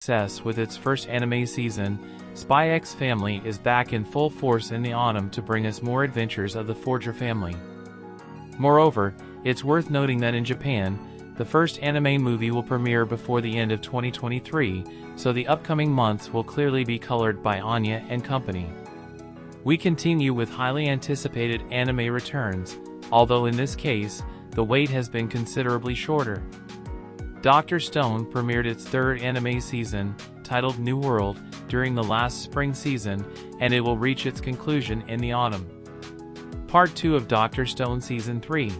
success with its first anime season, Spy X Family is back in full force in the autumn to bring us more adventures of the Forger family. Moreover, it's worth noting that in Japan, the first anime movie will premiere before the end of 2023, so the upcoming months will clearly be colored by Anya and company. We continue with highly anticipated anime returns, although in this case, the wait has been considerably shorter. Dr. Stone premiered its third anime season, titled New World, during the last spring season, and it will reach its conclusion in the autumn. Part 2 of Dr. Stone Season 3.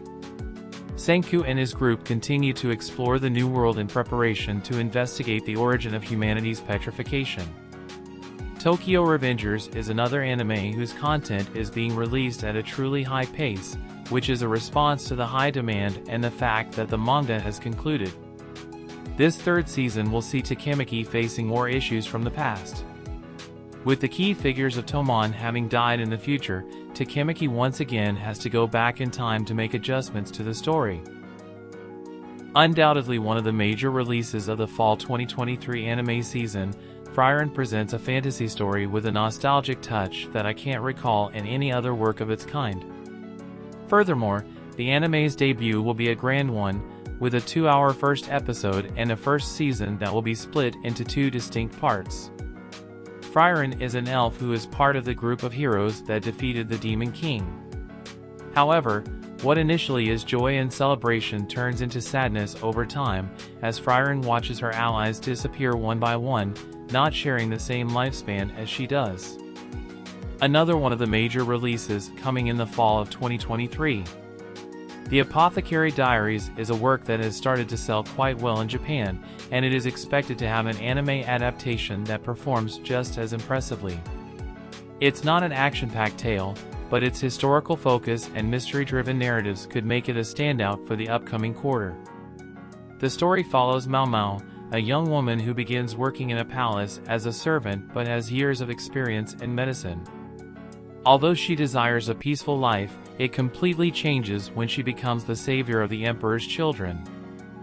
Senku and his group continue to explore the New World in preparation to investigate the origin of humanity's petrification. Tokyo Revengers is another anime whose content is being released at a truly high pace, which is a response to the high demand and the fact that the manga has concluded. This third season will see Takemaki facing more issues from the past. With the key figures of Tomon having died in the future, Takemaki once again has to go back in time to make adjustments to the story. Undoubtedly one of the major releases of the fall 2023 anime season, Frieren presents a fantasy story with a nostalgic touch that I can't recall in any other work of its kind. Furthermore, the anime's debut will be a grand one, with a 2-hour first episode and a first season that will be split into 2 distinct parts. Frieren is an elf who is part of the group of heroes that defeated the Demon King. However, what initially is joy and celebration turns into sadness over time, as Frieren watches her allies disappear one by one, not sharing the same lifespan as she does. Another one of the major releases coming in the fall of 2023. The Apothecary Diaries is a work that has started to sell quite well in Japan, and it is expected to have an anime adaptation that performs just as impressively. It's not an action-packed tale, but its historical focus and mystery-driven narratives could make it a standout for the upcoming quarter. The story follows Mahou, a young woman who begins working in a palace as a servant but has years of experience in medicine. Although she desires a peaceful life, it completely changes when she becomes the savior of the Emperor's children.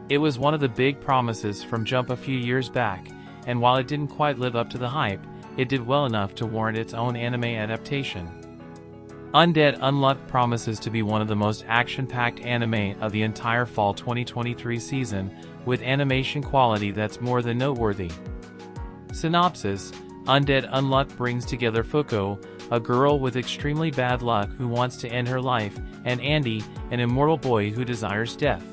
It was one of the big promises from Jump a few years back, and while it didn't quite live up to the hype, it did well enough to warrant its own anime adaptation. Undead Unluck promises to be one of the most action-packed anime of the entire fall 2023 season, with animation quality that's more than noteworthy. Synopsis: Undead Unluck brings together Fuko, a girl with extremely bad luck who wants to end her life, and Andy, an immortal boy who desires death.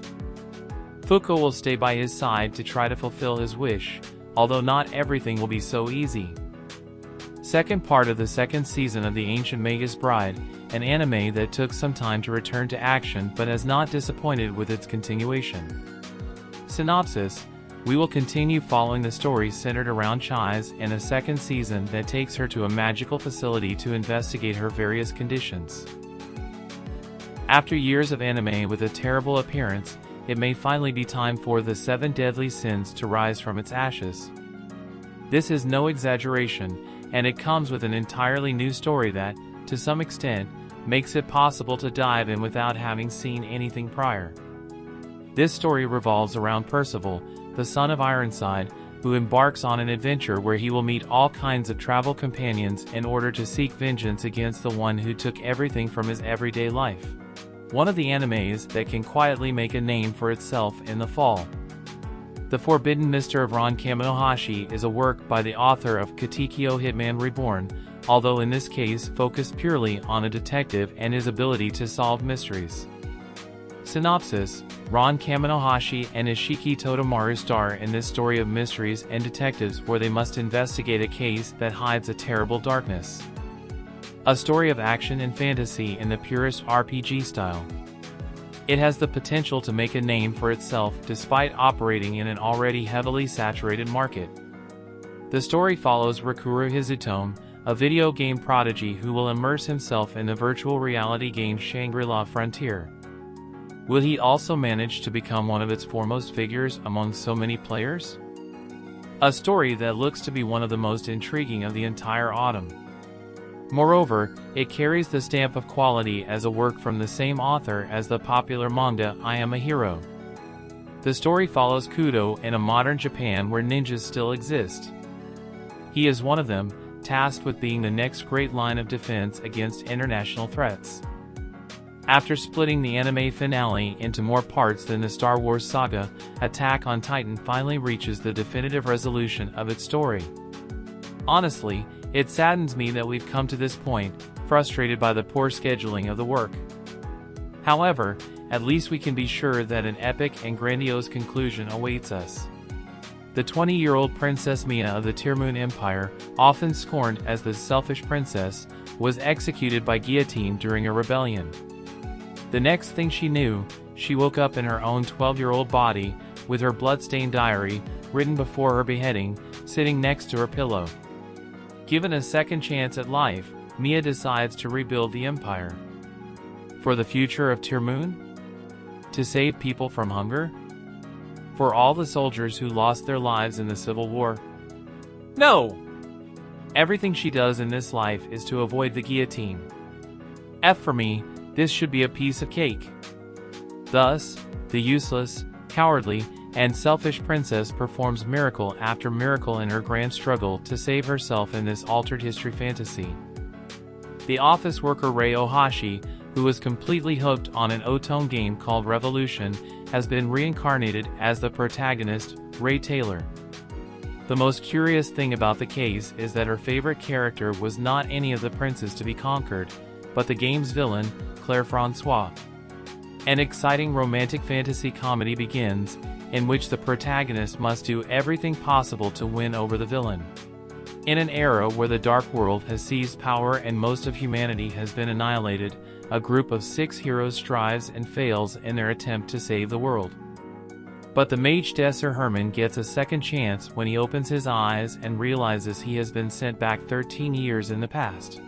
Fuko will stay by his side to try to fulfill his wish, although not everything will be so easy. Second part of the second season of The Ancient Magus Bride, an anime that took some time to return to action but has not disappointed with its continuation. Synopsis: we will continue following the story centered around Chai's in a second season that takes her to a magical facility to investigate her various conditions. After years of anime with a terrible appearance, it may finally be time for the 7 deadly sins to rise from its ashes. This is no exaggeration, and it comes with an entirely new story that, to some extent, makes it possible to dive in without having seen anything prior. This story revolves around Percival, the son of Ironside, who embarks on an adventure where he will meet all kinds of travel companions in order to seek vengeance against the one who took everything from his everyday life. One of the animes that can quietly make a name for itself in the fall. The Forbidden Mister of Ron Kamonohashi is a work by the author of Katekyo Hitman Reborn, although in this case focused purely on a detective and his ability to solve mysteries. Synopsis: Ron Kamonohashi and Ishiki Totemaru star in this story of mysteries and detectives where they must investigate a case that hides a terrible darkness. A story of action and fantasy in the purest RPG style. It has the potential to make a name for itself despite operating in an already heavily saturated market. The story follows Rikuru Hizutome, a video game prodigy who will immerse himself in the virtual reality game Shangri-La Frontier. Will he also manage to become one of its foremost figures among so many players? A story that looks to be one of the most intriguing of the entire autumn. Moreover, it carries the stamp of quality as a work from the same author as the popular manga I Am a Hero. The story follows Kudo in a modern Japan where ninjas still exist. He is one of them, tasked with being the next great line of defense against international threats. After splitting the anime finale into more parts than the Star Wars saga, Attack on Titan finally reaches the definitive resolution of its story. Honestly, it saddens me that we've come to this point, frustrated by the poor scheduling of the work. However, at least we can be sure that an epic and grandiose conclusion awaits us. The 20-year-old Princess Mia of the Tearmoon Empire, often scorned as the selfish princess, was executed by guillotine during a rebellion. The next thing she knew, she woke up in her own 12-year-old body, with her blood-stained diary, written before her beheading, sitting next to her pillow. Given a second chance at life, Mia decides to rebuild the empire. For the future of Tearmoon? To save people from hunger? For all the soldiers who lost their lives in the Civil War? No! Everything she does in this life is to avoid the guillotine. F for me, this should be a piece of cake. Thus, the useless, cowardly, and selfish princess performs miracle after miracle in her grand struggle to save herself in this altered history fantasy. The office worker Rei Ohashi, who was completely hooked on an Otone game called Revolution, has been reincarnated as the protagonist, Ray Taylor. The most curious thing about the case is that her favorite character was not any of the princes to be conquered, but the game's villain, Claire Francois. An exciting romantic fantasy comedy begins, in which the protagonist must do everything possible to win over the villain. In an era where the Dark World has seized power and most of humanity has been annihilated, a group of 6 heroes strives and fails in their attempt to save the world. But the mage Desser Herman gets a second chance when he opens his eyes and realizes he has been sent back 13 years in the past.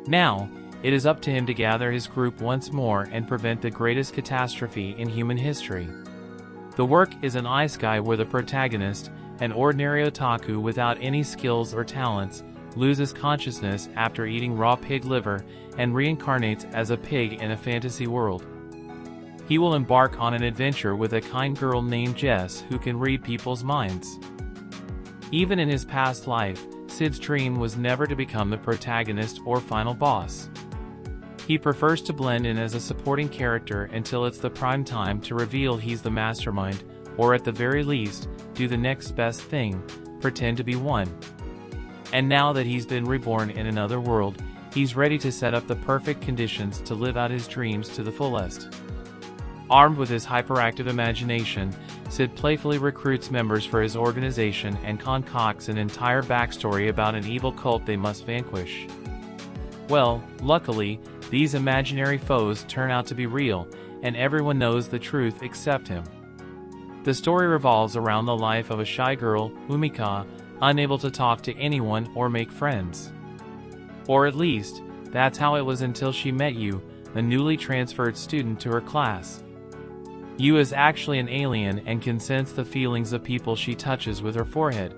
Now, it is up to him to gather his group once more and prevent the greatest catastrophe in human history. The work is an isekai where the protagonist, an ordinary otaku without any skills or talents, loses consciousness after eating raw pig liver and reincarnates as a pig in a fantasy world. He will embark on an adventure with a kind girl named Jess who can read people's minds. Even in his past life, Sid's dream was never to become the protagonist or final boss. He prefers to blend in as a supporting character until it's the prime time to reveal he's the mastermind, or at the very least, do the next best thing, pretend to be one. And now that he's been reborn in another world, he's ready to set up the perfect conditions to live out his dreams to the fullest. Armed with his hyperactive imagination, Sid playfully recruits members for his organization and concocts an entire backstory about an evil cult they must vanquish. Well, luckily, these imaginary foes turn out to be real, and everyone knows the truth except him. The story revolves around the life of a shy girl, Umika, unable to talk to anyone or make friends. Or at least, that's how it was until she met Yu, a newly transferred student to her class. Yu is actually an alien and can sense the feelings of people she touches with her forehead.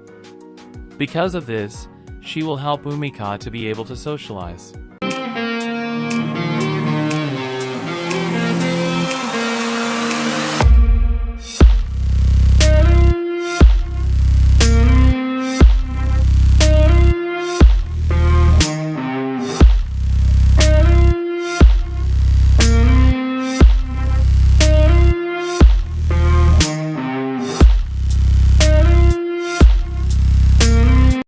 Because of this, she will help Umika to be able to socialize.